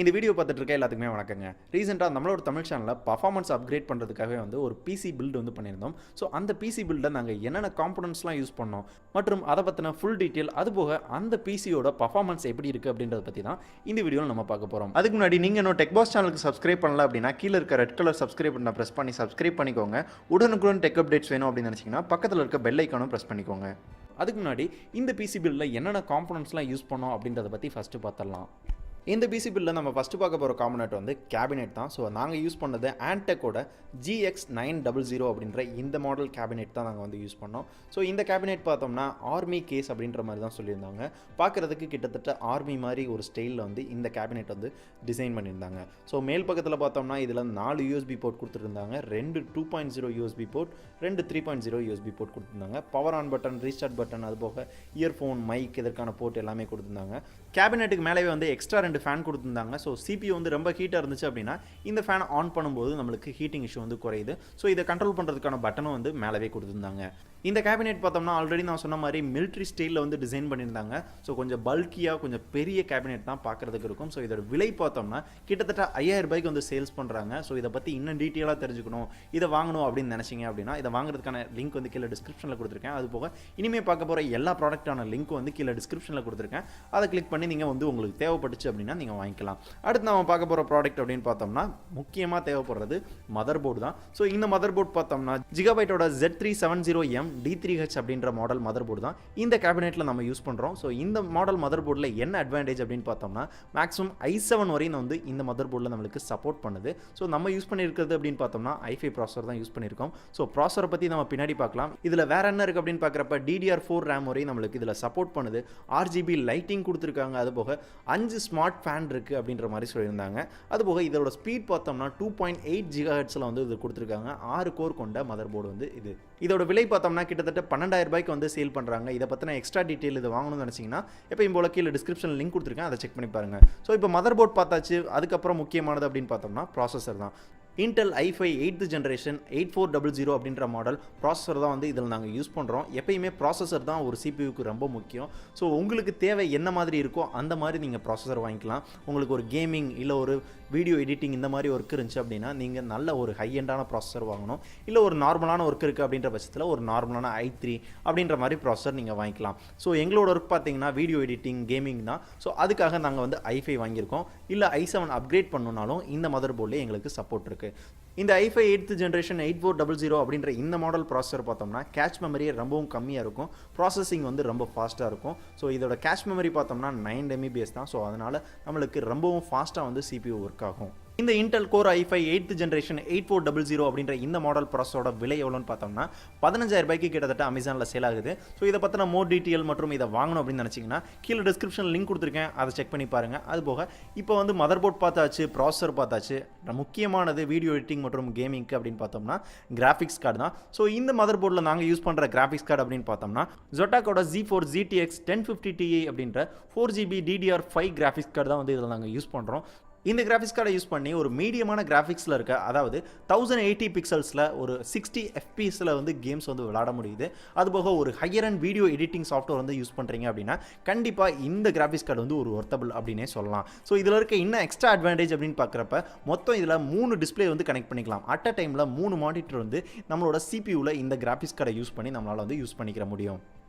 இந்த வீடியோ பார்த்துட்டு இருக்க எல்லாத்துக்குமே வணக்கங்க. ரீசெண்டாக நம்மளோட தமிழ் சேனலில் பர்ஃபார்மன்ஸ் அப்கிரேட் பண்ணுறதுக்காகவே ஒரு பிசி பில்ட் பண்ணியிருந்தோம். ஸோ அந்த பிசி பில்டை நாங்கள் என்னென்ன காம்பனன்ட்ஸ்லாம் யூஸ் பண்ணோம் மற்றும் அதை பற்றின ஃபுல் டீட்டெயில், அதுபோக அந்த பிசியோட பர்ஃபார்மன்ஸ் எப்படி இருக்குது அப்படின்றத பற்றி தான் இந்த வீடியோவில் நம்ம பார்க்க போகிறோம். அதுக்கு முன்னாடி நீங்கள் இன்னும் டெக்பாஸ் சேனலுக்கு சப்ஸ்கிரைப் பண்ணல அப்படின்னா கீழே இருக்க ரெட் கலர் சப்ஸ்கிரைப் பண்ண ப்ரெஸ் பண்ணி சப்ஸ்கிரைப் பண்ணிக்கோங்க. உடனுக்குடன் டெக் அப்டேட்ஸ் வேணும் அப்படின்னு நினச்சிங்கன்னா பக்கத்தில் இருக்க பெல் ஐக்கானும் ப்ரெஸ் பண்ணிக்கோங்க. அதுக்கு முன்னாடி இந்த பிசி பில்டில் என்னென்ன காம்பனன்ட்ஸ்லாம் யூஸ் பண்ணோம் அப்படின்றத பற்றி ஃபஸ்ட்டு பார்த்துடலாம். இந்த பிசி பில்லில் நம்ம ஃபஸ்ட்டு பார்க்க போகிற காம்பனன்ட் கேபினெட் தான். ஸோ நாங்கள் யூஸ் பண்ணது ஆன்டெக்கோட GX900 அப்படின்ற இந்த மாடல் கேபினெட் தான் நாங்கள் யூஸ் பண்ணோம். ஸோ இந்த கேபினெட் பார்த்தோம்னா ஆர்மி கேஸ் அப்படின்ற மாதிரி தான் சொல்லியிருந்தாங்க. பார்க்குறதுக்கு கிட்டத்தட்ட ஆர்மி மாதிரி ஒரு ஸ்டைலில் இந்த கேபினெட் டிசைன் பண்ணியிருந்தாங்க. ஸோ மேல் பக்கத்தில் பார்த்தோம்னா இதில் 4 USB போர்ட் கொடுத்துருந்தாங்க. 2 2.0 USB போர்ட், 2 3.0 USB போர்ட் கொடுத்துருந்தாங்க. Power on button, restart button, அதுபோக இயர்ஃபோன், மைக் இதற்கான போர்ட் எல்லாமே கொடுத்துருந்தாங்க. கேபினெட்டுக்கு மேலே எக்ஸ்ட்ரா 2 ஃபேன் கொடுத்துருந்தாங்க. ஸோ CPU ரொம்ப ஹீட்டாக இருந்துச்சு அப்படின்னா இந்த ஃபேன் ஆன் பண்ணும்போது நம்மளுக்கு ஹீட்டிங் இஷ்யூ குறையுது. ஸோ இதை கண்ட்ரோல் பண்ணுறதுக்கான பட்டனும் மேலவே கொடுத்துருந்தாங்க. இந்த கேபினெட் பார்த்தோம்னா ஆல்ரெடி நான் சொன்ன மாதிரி மிலிட்ரி ஸ்டைலில் டிசைன் பண்ணியிருந்தாங்க. ஸோ கொஞ்சம் பல்கியாக கொஞ்சம் பெரிய கேபினெட் தான் பார்க்குறதுக்கு இருக்கும். ஸோ இதோட விலை பார்த்தோம்னா கிட்டத்தட்ட 5000 ரூபாய்க்கு சேல்ஸ் பண்ணுறாங்க. ஸோ இதை பற்றி இன்னும் டீட்டெயிலாக தெரிஞ்சுக்கணும், இதை வாங்கணும் அப்படின்னு நினச்சிங்க அப்படின்னா இதை வாங்குறதுக்கான லிங்க் கீழே டிஸ்கிரிப்ஷனில் கொடுத்துருக்கேன். அது போக இனிமேல் பார்க்க போகிற எல்லா ப்ராடக்டான லிங்க் கீழே டிஸ்கிரிப்ஷனில் கொடுத்துருக்கேன். அதை கிளிக் பண்ணி நீங்கள் உங்களுக்கு தேவைப்பட்டுச்சு அப்படின்னா நீங்கள் வாங்கிக்கலாம். அடுத்து நம்ம பார்க்க போகிற ப்ராடக்ட் அப்படின்னு பார்த்தோம்னா முக்கியமாக தேவைப்படுறது மதர் போர்டு தான். ஸோ இந்த மதர் போர்டு பார்த்தோம்னா ஜிகாபைட்டோட Z370M D3H அப்படின்ற மாடல் மதர் போர்டு தான் இந்த கேபினெட்டில் நம்ம யூஸ் பண்ணுறோம். ஸோ இந்த மாடல் மதர் போர்டில் என்ன அட்வான்டேஜ் அப்படின்னு பார்த்தோம்னா மேக்ஸிமம் i7 வரையும் இந்த மதர் போர்டில் நம்மளுக்கு சப்போர்ட் பண்ணுது. ஸோ நம்ம யூஸ் பண்ணியிருக்கிறது அப்படின்னு பார்த்தோம்னா i5 ப்ராசர் தான் யூஸ் பண்ணியிருக்கோம். ஸோ ப்ராசரை பற்றி நம்ம பின்னாடி பார்க்கலாம். இதில் வேற என்ன இருக்குது அப்படின்னு பார்க்குறப்ப DDR4 RAM வரையும் நம்மளுக்கு இதில் சப்போர்ட் பண்ணுது. RGB லைட்டிங் கொடுத்துருக்காங்க. அதுபோக 5 ஸ்மார்ட் ஃபேன் இருக்குது அப்படின்ற மாதிரி சொல்லியிருந்தாங்க. அதுபோக இதோட ஸ்பீட் பார்த்தோம்னா 2.8 GHz இது கொடுத்துருக்காங்க. 6 கோர் கொண்ட மதர் போர்டு இது. இதோட விலை பார்த்தோம்னா கிட்டத்தட்ட 12000 ரூபாய்க்கு சேல் பண்ணுறாங்க. இதை பற்றின எக்ஸ்ட்ரா டீட்டெயில் இது வாங்கணும்னு நினச்சிங்கன்னா எப்பயும் போல கீழே டிஸ்கிரிப்ஷன் லிங்க் கொடுத்துருக்கேன், அதை செக் பண்ணி பாருங்கள். ஸோ இப்போ மதர் போர்ட் பார்த்தாச்சு. அதுக்கப்புறம் முக்கியமானது அப்படின்னு பார்த்தோம்னா ப்ராசஸர் தான். இன்டெல் i5 8th ஜென்ரேஷன் 8400 அப்படின்ற மாடல் ப்ராசஸர் தான் இதில் நாங்கள் யூஸ் பண்ணுறோம். எப்பயுமே ப்ராசஸர் தான் ஒரு CPUக்கு ரொம்ப முக்கியம். ஸோ உங்களுக்கு தேவை என்ன மாதிரி இருக்கோ அந்த மாதிரி நீங்கள் ப்ராசஸர் வாங்கிக்கலாம். உங்களுக்கு ஒரு கேமிங் இல்லை ஒரு வீடியோ எடிட்டிங் இந்த மாதிரி ஒர்க் இருந்துச்சு அப்படின்னா நீங்கள் நல்ல ஒரு ஹை எண்டான ப்ராசஸர் வாங்கணும். இல்லை ஒரு நார்மலான ஒர்க் இருக்குது அப்படின்ற பட்சத்தில் ஒரு நார்மலான i3 அப்படின்ற மாதிரி ப்ராசஸர் நீங்கள் வாங்கிக்கலாம். ஸோ எங்களோட ஒர்க் பார்த்தீங்கன்னா வீடியோ எடிட்டிங், கேமிங் தான். ஸோ அதுக்காக நாங்கள் i5 வாங்கியிருக்கோம். இல்லை i7 அப்கிரேட் பண்ணணுன்னாலும் இந்த மதர் போர்டில் எங்களுக்கு சப்போர்ட் இருக்குது. இந்த i5 8th ஜென்ரேஷன் 8400 அப்படின்ற இந்த மாடல் ப்ராசஸர் பார்த்தோம்னா கேட்ச் மெமரி ரொம்பவும் கம்மியாக இருக்கும். ப்ராசஸிங் ரொம்ப ஃபாஸ்ட்டாக இருக்கும். ஸோ இதோட கேட்ச் மெமரி பார்த்தோம்னா 9 MB தான். ஸோ அதனால் நம்மளுக்கு ரொம்பவும் ஃபாஸ்ட்டாக CPU ஒர்க் ஆகும். இந்த Intel core i5 8th generation 8400 அப்படின்ற இந்த மாடல் ப்ராசஸரோட விலை எவ்வளோன்னு பார்த்தோம்னா 15000 ரூபாய்க்கு கிட்டத்தட்ட அமேசானில் சேல் ஆகுது. ஸோ இதை பற்றின மோர் டீட்டெயில் மற்றும் இதை வாங்கணும் அப்படின்னு நினச்சிங்கன்னா கீழே டிஸ்கிரிப்ஷன் லிங்க் கொடுத்துருக்கேன், அதை செக் பண்ணி பாருங்கள். அது போக இப்போ மதர் போர்ட் பார்த்தாச்சு, ப்ராசஸர் பார்த்தாச்சு. முக்கியமானது வீடியோ எடிட்டிங் மற்றும் கேமிங்க்கு அப்படின்னு பார்த்தோம்னா கிராஃபிக்ஸ் கார்டு தான். ஸோ இந்த மதர் போர்டில் நாங்கள் யூஸ் பண்ணுற கிராஃபிக்ஸ் கார்டு அப்படின்னு பார்த்தோம்னா Zotac Z4 GTX 1050 Ti அப்படின்ற 4GB DDR5 கிராஃபிக்ஸ் கார்டு தான் இதில் நாங்கள் யூஸ் பண்ணுறோம். இந்த கிராஃபிக்ஸ் கார்டை யூஸ் பண்ணி ஒரு மீடியமான கிராஃபிக்ஸில் இருக்க, அதாவது 1080 பிக்சல்ஸில் ஒரு 60 FPSல கேம்ஸ் விளையாட முடியுது. அதுபோக ஒரு high end video editing software use பண்ணுறீங்க அப்படின்னா கண்டிப்பாக இந்த கிராஃபிக்ஸ் கார்டு ஒரு ஒர்த்தபிள் அப்படின்னே சொல்லலாம். ஸோ இதில் இருக்க இன்னும் எக்ஸ்ட்ரா அட்வான்டேஜ் அப்படின்னு பார்க்குறப்ப மொத்தம் இதில் 3 டிஸ்பிளே கனெக்ட் பண்ணிக்கலாம். அட் அ டைமில் 3 மானிட்டர் நம்மளோட CPUவில் இந்த கிராஃபிக்ஸ் கார்டை யூஸ் பண்ணி நம்மளால் யூஸ் பண்ணிக்கிற முடியும்.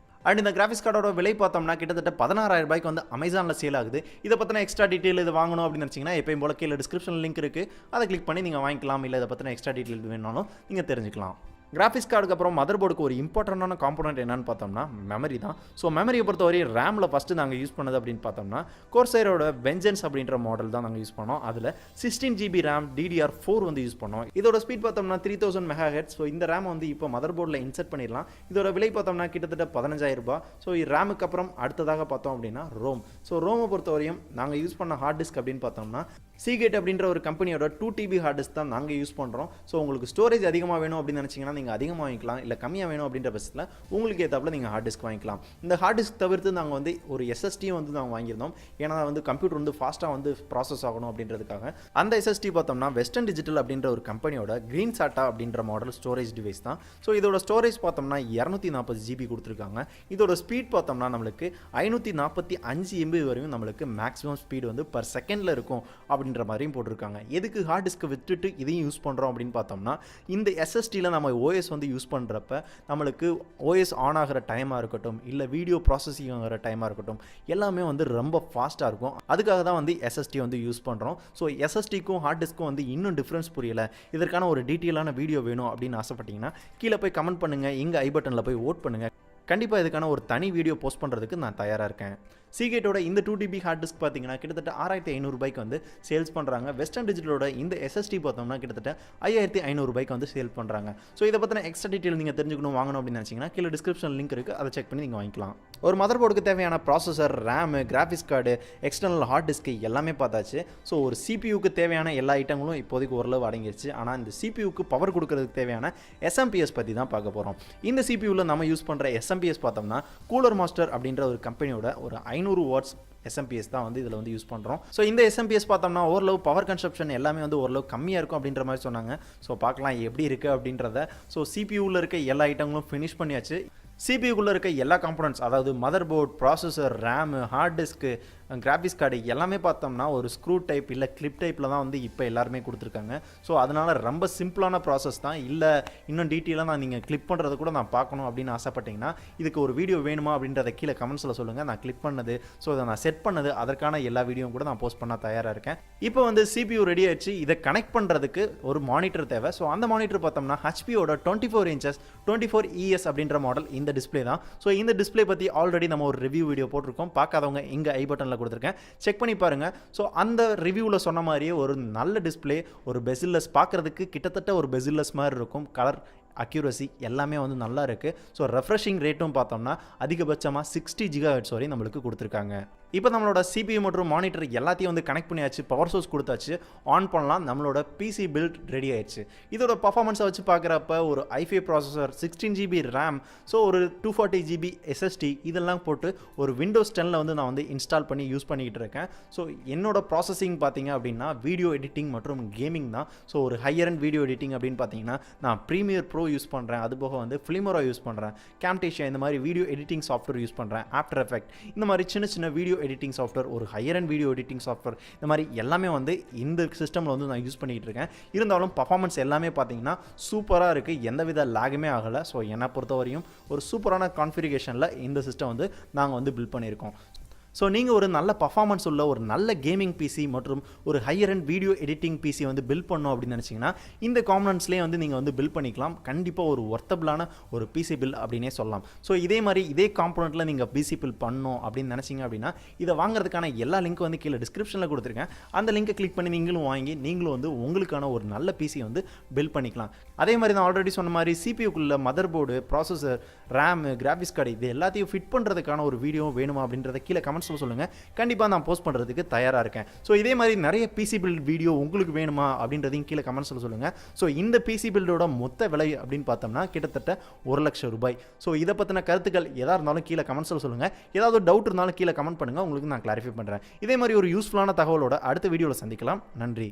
அண்ட் இந்த கிராஃபிக்ஸ் கார்டோட விலை பார்த்தோம்னா கிட்டத்தட்ட 16000 ரூபாய்க்கு அமேசானில் சேல் ஆகுது. இதை பற்றின எக்ஸ்ட்ரா டீட்டெயில் இது வாங்கணும் அப்படின்னு நினச்சிங்கன்னா எப்பயும் போல கீழே டிஸ்கிரிப்ஷன் லிங்க் இருக்குது, அதை கிளிக் பண்ணி நீங்கள் வாங்கிக்கலாம். இல்லை இதை பற்றின எக்ஸ்ட்ரா டீட்டெயில் வேணாலும் நீங்கள் தெரிஞ்சுக்கலாம். கிராஃபிக்ஸ் கார்டுக்கு அப்புறம் மதர் போர்டுக்கு ஒரு இம்பார்ட்டண்டான காம்பனன்ட் என்னன்னு பார்த்தோம்னா மெமரி தான். ஸோ மெமரியை பொறுத்தவரை ரேமில் ஃபஸ்ட்டு நாங்கள் யூஸ் பண்ணது அப்படின்னு பார்த்தோம்னா கோர்சைரோட வெஞ்சன்ஸ் அப்படின்ற மாடல் தான் நாங்கள் யூஸ் பண்ணோம். அதில் 16GB RAM DDR4 யூஸ் பண்ணோம். இதோட ஸ்பீட் பார்த்தோம்னா 3000 MHz. ஸோ இந்த ரேம் இப்போ மதர் போர்டில் இன்செர்ட் பண்ணிடலாம். இதோட விலை பார்த்தோம்னா கிட்டத்தட்ட 15000 ரூபாய். ஸோ ரேமுக்கு அப்புறம் அடுத்ததாக பார்த்தோம் அப்படின்னா ரோம். ஸோ ரோமை பொறுத்தவரையும் நாங்கள் யூஸ் பண்ண ஹார்ட் டிஸ்க் அப்படின்னு பார்த்தோம்னா Seagate அப்படின்ற ஒரு கம்பெனியோட 2TB ஹார்ட் டிஸ்க் தான் நாங்கள் யூஸ் பண்ணுறோம். ஸோ உங்களுக்கு ஸ்டோரேஜ் அதிகமாக வேணும் அப்படின்னு நினச்சிங்கன்னா நீங்கள் அதிகமாக வாங்கிக்கலாம், இல்லை கம்மியாக வேணும் அப்படின்ற பட்சத்தில் உங்களுக்கு ஏற்றாப்புல நீங்கள் ஹார்ட் டிஸ்க் வாங்கிக்கலாம். இந்த ஹார்ட் டிஸ்க் தவிர்த்து நாங்கள் வந்து ஒரு எஸ்எஸ்டியும் வந்து நாங்கள் வாங்கியிருந்தோம். ஏன்னா வந்து கம்ப்யூட்டர் வந்து ஃபாஸ்ட்டாக வந்து ப்ராசஸ் ஆகணும் அப்படின்றதுக்காக. அந்த எஸ்எஸ்டி பார்த்தோம்னா வெஸ்டர்ன் டிஜிட்டல் அப்படின்ற ஒரு கம்பெனியோட கிரீன் சாட்டா அப்படின்ற மாடல் ஸ்டோரேஜ் டிவைஸ் தான். ஸோ இதோட ஸ்டோரேஜ் பார்த்தோம்னா 240 GB கொடுத்துருக்காங்க. இதோட ஸ்பீட் பார்த்தோம்னா நம்மளுக்கு 545 MB வரையும் நம்மளுக்கு மேக்ஸிமம் ஸ்பீடு வந்து பர் செகண்டில் இருக்கும் அப்படின்ற மாதிரியும் போட்டிருக்காங்க. எதுக்கு ஹார்ட் டிஸ்க்கை விட்டுட்டு இதையும் யூஸ் பண்ணுறோம் அப்படின்னு பார்த்தோம்னா, இந்த எஸ்எஸ்டியில் நம்ம ஓஎஸ் வந்து யூஸ் பண்ணுறப்ப நம்மளுக்கு ஓஎஸ் ஆன் ஆகிற டைமாக இருக்கட்டும், இல்லை வீடியோ ப்ராசஸிங் ஆகிற டைமாக இருக்கட்டும், எல்லாமே வந்து ரொம்ப ஃபாஸ்ட்டாக இருக்கும். அதுக்காக தான் வந்து எஸ்எஸ்டி வந்து யூஸ் பண்ணுறோம். ஸோ எஸ்எஸ்டிக்கும் ஹார்ட் டிஸ்க்கும் வந்து இன்னும் டிஃப்ரென்ஸ் புரியலை, இதற்கான ஒரு டீட்டெயிலான வீடியோ வேணும் அப்படின்னு ஆசைப்பட்டீங்கன்னா கீழே போய் கமெண்ட் பண்ணுங்கள், இங்கே ஐ பட்டனில் போய் ஓட் பண்ணுங்கள். கண்டிப்பாக இதுக்கான ஒரு தனி வீடியோ போஸ்ட் பண்ணுறதுக்கு நான் தயாராக இருக்கேன். சீகேட்டோட இந்த 2TB ஹார்ட் டிஸ்க் பார்த்தீங்கன்னா கிட்டத்தட்ட 6500 ரூபாய்க்கு வந்து சேல்ஸ் பண்ணுறாங்க. வெஸ்டர்ன் டிஜிட்டலோட இந்த எஸ்எஸ்டி பார்த்தோம்னா கிட்டத்தட்ட 5500 ரூபாய்க்கு வந்து சேல் பண்ணுறாங்க. ஸோ இதை பற்றின எக்ஸ்ட்ரா டீட்டெயில் நீங்கள் தெரிஞ்சுக்கணும், வாங்கணும் அப்படின்னு நினச்சிங்கன்னா கீழே டிஸ்கிரிப்ஷன் லிங்க் இருக்குது, அதை செக் பண்ணி நீங்கள் வாங்கிக்கலாம். ஒரு மதர் போர்டுக்கு தேவையான processor, RAM, graphics card, external hard disc எல்லாமே பார்த்தாச்சு. ஸோ ஒரு சிபியூக்கு தேவையான எல்லா ஐட்டங்களும் இப்போதைக்கு ஓரளவு அடங்கிடுச்சு. ஆனால் இந்த சிபியூக்கு பவர் கொடுக்கறதுக்கு தேவையான எஸ்எம்பிஎஸ் பற்றி தான் பார்க்க போகிறோம். இந்த சிபியூவில் நம்ம யூஸ் பண்ணுற எஸ்எம்பிஎஸ் பார்த்தோம்னா கூலர் மாஸ்டர் அப்படின்ற ஒரு கம்பெனியோட ஒரு 500 வாட்ஸ் எஸ்எம்பிஎஸ் தான் வந்து இதில் வந்து யூஸ் பண்ணுறோம். ஸோ இந்த எஸ்எம்பிஎஸ் பார்த்தோம்னா ஓரளவு பவர் கன்சப்ஷன் எல்லாமே வந்து ஓரளவு கம்மியாக இருக்கும் அப்படின்ற மாதிரி சொன்னாங்க. ஸோ பார்க்கலாம் எப்படி இருக்குது அப்படின்றத. ஸோ சிபியூவில் இருக்க எல்லா ஐட்டங்களும் ஃபினிஷ் பண்ணியாச்சு. சிபியூக்குள்ளே இருக்க எல்லா காம்பனன்ட்ஸ், அதாவது motherboard, processor, RAM, hard disk, graphics card எல்லாமே பார்த்தோம்னா ஒரு ஸ்க்ரூ டைப் இல்லை கிளிப் டைப்பில் தான் வந்து இப்போ எல்லாருமே கொடுத்துருக்காங்க. ஸோ அதனால் ரொம்ப சிம்பிளான ப்ராசஸ் தான். இல்லை இன்னும் டீட்டெயிலாக நான் நீங்கள் கிளிக் பண்ணுறது கூட நான் பார்க்கணும் அப்படின்னு ஆசைப்பட்டீங்கன்னா இதுக்கு ஒரு வீடியோ வேணுமா அப்படின்றத கீழே கமெண்ட்ஸில் சொல்லுங்கள். நான் கிளிக் பண்ணது, ஸோ அதை நான் செட் பண்ணது, அதற்கான எல்லா வீடியோவும் கூட நான் போஸ்ட் பண்ண தயாராக இருக்கேன். இப்போ வந்து சிபியூ ரெடி ஆயிடுச்சு. இதை கனெக்ட் பண்ணுறதுக்கு ஒரு மானிட்டர் தேவை. ஸோ அந்த மானிட்டர் பார்த்தோம்னா ஹெச்பியோட 24 inches 24 ES அப்படின்ற மாடல் இந்த டிஸ்பிளே தான். ஸோ இந்த டிஸ்பிளே பற்றி ஆல்ரெடி நம்ம ஒரு ரிவ்யூ வீடியோ போட்டிருக்கோம். பார்க்காதவங்க இங்கே ஐ பட்டனில் கொடுத்துருக்கேன், செக் பண்ணி பாருங்க. ஸோ அந்த ரிவ்யூவில் சொன்ன மாதிரியே ஒரு நல்ல டிஸ்பிளே, ஒரு பெசில்லஸ் பார்க்குறதுக்கு கிட்டத்தட்ட ஒரு பெசில்லஸ் மாதிரி இருக்கும். கலர் அக்யூரசி எல்லாமே வந்து நல்லா இருக்குது. ஸோ ரெஃப்ரெஷிங் ரேட்டும் பார்த்தோம்னா அதிகபட்சமாக 60 GHz வரை நம்மளுக்கு கொடுத்துருக்காங்க. இப்போ நம்மளோட சிபியூ மற்றும் மானிட்டர் எல்லாத்தையும் வந்து கனெக்ட் பண்ணியாச்சு, பவர் சோர்ஸ் கொடுத்தாச்சு, ஆன் பண்ணலாம். நம்மளோட பிசி பில்ட் ரெடி ஆயிடுச்சு. இதோட பர்ஃபார்மன்ஸை வச்சு பார்க்குறப்ப ஒரு i5 processor, 16 GB RAM, so ஒரு 240 GB SSD இதெல்லாம் போட்டு ஒரு விண்டோஸ் 10ல் வந்து நான் வந்து இன்ஸ்டால் பண்ணி யூஸ் பண்ணிக்கிட்டு இருக்கேன். ஸோ என்னோட ப்ராசஸிங் பார்த்தீங்க அப்படின்னா வீடியோ எடிட்டிங் மற்றும் கேமிங் தான். ஸோ ஒரு ஹையர் அண்ட் வீடியோ எடிட்டிங் அப்படின்னு பார்த்தீங்கன்னா நான் ப்ரீமியர் ப்ரோ யூஸ் பண்ணுறேன், அதுபோக வந்து ஃபிலிமோரா யூஸ் பண்ணுறேன், கேம்டேஷியா இந்த மாதிரி வீடியோ எடிட்டிங் சாஃப்ட்வேர் யூஸ் பண்ணுறேன், ஆஃப்டர் எஃபெக்ட் இந்த மாதிரி சின்ன சின்ன வீடியோ எடிட்டிங் சாஃப்ட்வேர், ஒரு high end video editing software இந்த மாதிரி எல்லாமே வந்து இந்த சிஸ்டமில் வந்து நான் யூஸ் பண்ணிக்கிட்டு இருக்கேன். இருந்தாலும் பர்ஃபார்மன்ஸ் எல்லாமே பார்த்தீங்கன்னா சூப்பராக இருக்குது, எந்தவித லேகுமே ஆகலை. ஸோ என்னை பொறுத்தவரையும் ஒரு சூப்பரான கான்ஃபிகரேஷனில் இந்த சிஸ்டம் வந்து நாங்கள் வந்து பில்ட் பண்ணியிருக்கோம். ஸோ நீங்கள் ஒரு நல்ல பர்ஃபார்மன்ஸ் உள்ள ஒரு நல்ல கேமிங் பிசி மற்றும் ஒரு high end video editing PC வந்து பில்ட் பண்ணணும் அப்படின்னு நினச்சிங்கன்னா இந்த காம்பனன்ட்ஸ்லேயே வந்து நீங்கள் வந்து பில்ட் பண்ணிக்கலாம். கண்டிப்பாக ஒரு ஒர்த்தபிளான ஒரு பிசி பில் அப்படின்னே சொல்லலாம். ஸோ இதே மாதிரி இதே காம்பனண்ட்டில் நீங்கள் பிசி பில் பண்ணணும் அப்படின்னு நினச்சிங்க அப்படின்னா இதை வாங்குறதுக்கான எல்லா லிங்க்கும் வந்து கீழே டிஸ்கிரிப்ஷனில் கொடுத்துருக்கேன். அந்த லிங்கை கிளிக் பண்ணி நீங்களும் வாங்கி நீங்களும் வந்து உங்களுக்கான ஒரு நல்ல பிசி வந்து பில்ட் பண்ணிக்கலாம். அதே மாதிரி நான் ஆல்ரெடி சொன்ன மாதிரி சிபியூக்குள்ள mother board, processor, RAM, graphics card இது எல்லாத்தையும் ஃபிட் பண்ணுறதுக்கான ஒரு வீடியோ வேணுமா அப்படின்றத கீழே கமெண்ட்ஸ் சொல்லுங்க. கண்டிப்பா நான் போஸ்ட் பண்றதுக்கு தயாரா இருக்கேன். சோ இதே மாதிரி நிறைய பிசி பில்ட் வீடியோ உங்களுக்கு வேணுமா அப்படின்றதையும் கீழே கமெண்ட்ஸ்ல சொல்லுங்க. சோ இந்த பிசி பில்டோட மொத்த விலை அப்படின்னு பார்த்தோம்னா கிட்டத்தட்ட 1 லட்சம் ரூபாய். சோ இதை பத்தின கருத்துக்கள் எதா இருந்தாலும் கீழே கமெண்ட்ஸ்ல சொல்லுங்க. ஏதாவது டவுட் இருந்தாலும் கீழே கமெண்ட் பண்ணுங்க, உங்களுக்கு நான் கிளாரிஃபை பண்றேன். இதே மாதிரி ஒரு யூஸ்ஃபுல்லான தகவலோட அடுத்த வீடியோல சந்திக்கலாம். நன்றி.